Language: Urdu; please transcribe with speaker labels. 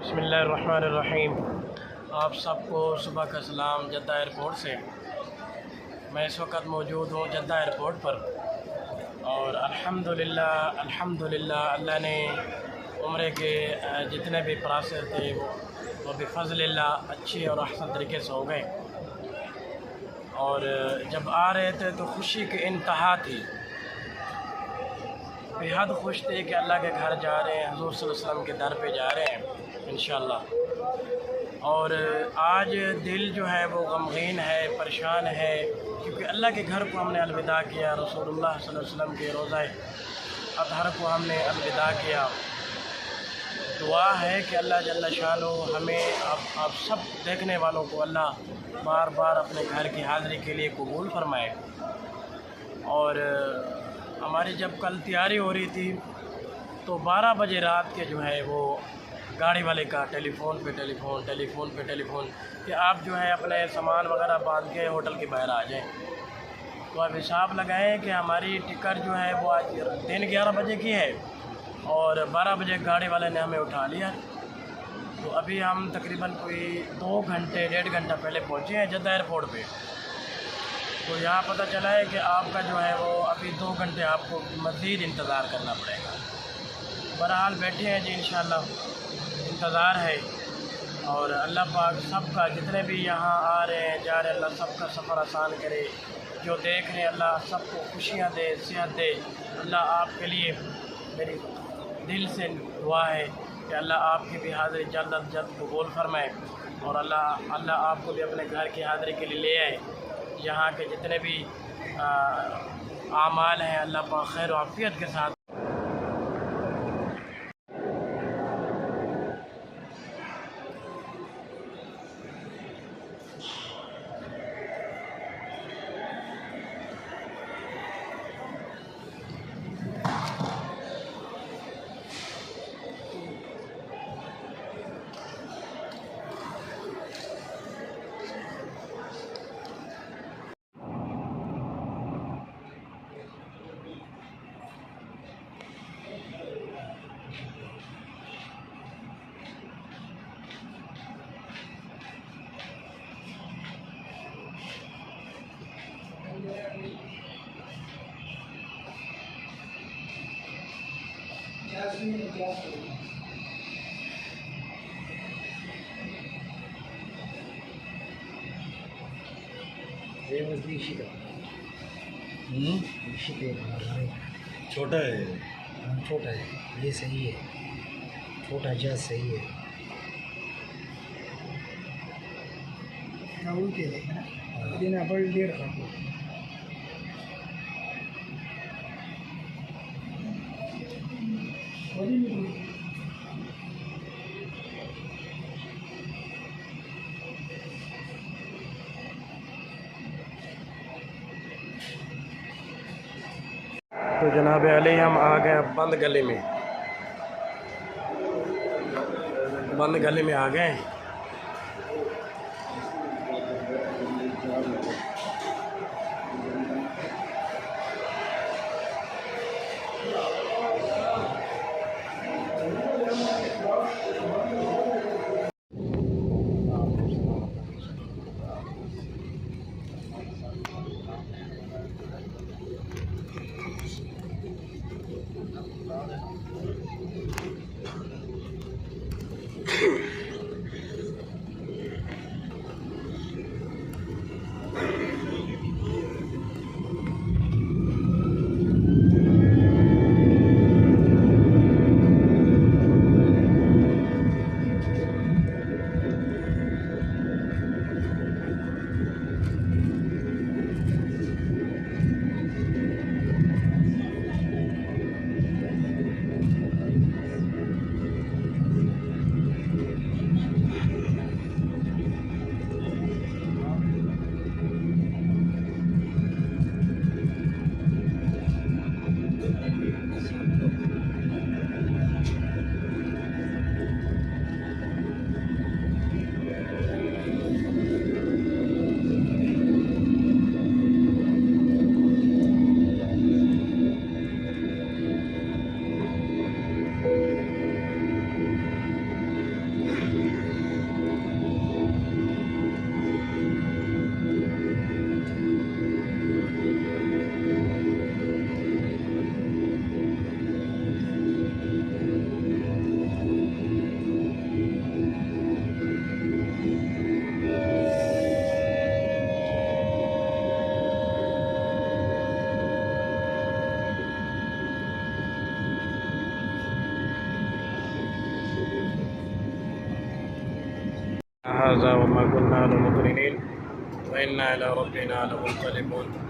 Speaker 1: بسم اللہ الرحمن الرحیم۔ آپ سب کو صبح کا سلام جدہ ایئرپورٹ سے۔ میں اس وقت موجود ہوں جدہ ایئرپورٹ پر، اور الحمدللہ اللہ نے عمرے کے جتنے بھی پراسر تھے وہ بفضل اللہ اچھی اور احسن طریقے سے ہو گئے، اور جب آ رہے تھے تو خوشی کی انتہا تھی، بے حد خوش تھے کہ اللہ کے گھر جا رہے ہیں، حضور صلی اللہ علیہ وسلم کے در پہ جا رہے ہیں انشاءاللہ۔ اور آج دل جو ہے وہ غمگین ہے، پریشان ہے، کیونکہ اللہ کے گھر کو ہم نے الوداع کیا، رسول اللہ صلی اللہ علیہ وسلم کے روضہ اطہر کو ہم نے الوداع کیا۔ دعا ہے کہ اللہ جل شانہ ہمیں آپ سب دیکھنے والوں کو اللہ بار بار اپنے گھر کی حاضری کے لیے قبول فرمائے۔ اور ہماری جب کل تیاری ہو رہی تھی تو 12 بجے رات کے جو ہے وہ گاڑی والے کا ٹیلی فون پہ ٹیلی فون کہ آپ جو ہے اپنے سامان وغیرہ باندھ کے ہوٹل کے باہر آ جائیں۔ تو اب حساب لگائیں کہ ہماری ٹکٹ جو ہے وہ آج دن 11 بجے کی ہے، اور 12 بجے گاڑی والے نے ہمیں اٹھا لیا۔ تو ابھی ہم تقریباً کوئی 2 گھنٹے 1.5 گھنٹہ پہلے پہنچے ہیں جدہ ایئرپورٹ پہ۔ تو یہاں پتہ چلا ہے کہ آپ کا جو ہے وہ ابھی 2 گھنٹے آپ کو مزید انتظار کرنا پڑے گا۔ بہرحال بیٹھے ہیں جی، انشاءاللہ انتظار ہے، اور اللہ پاک سب کا جتنے بھی یہاں آ رہے ہیں جا رہے ہیں، اللہ سب کا سفر آسان کرے، جو دیکھ رہے ہیں اللہ سب کو خوشیاں دے، صحت دے۔ اللہ آپ کے لیے میری دل سے دعا ہے کہ اللہ آپ کی بھی حاضری جلد از جلد قبول فرمائے، اور اللہ آپ کو بھی اپنے گھر کی حاضری کے لیے لے آئے۔ یہاں کے جتنے بھی اعمال ہیں اللہ پاک خیر و عافیت کے ساتھ
Speaker 2: چھوٹا ہے،
Speaker 3: چھوٹا ہے، یہ صحیح ہے، چھوٹا جہاز صحیح ہے۔
Speaker 1: تو جناب علی ہم آ گئے بند گلی میں آ گئے۔ هذا وما كنا لمقرنين وإنا إلى ربنا لمنقلبون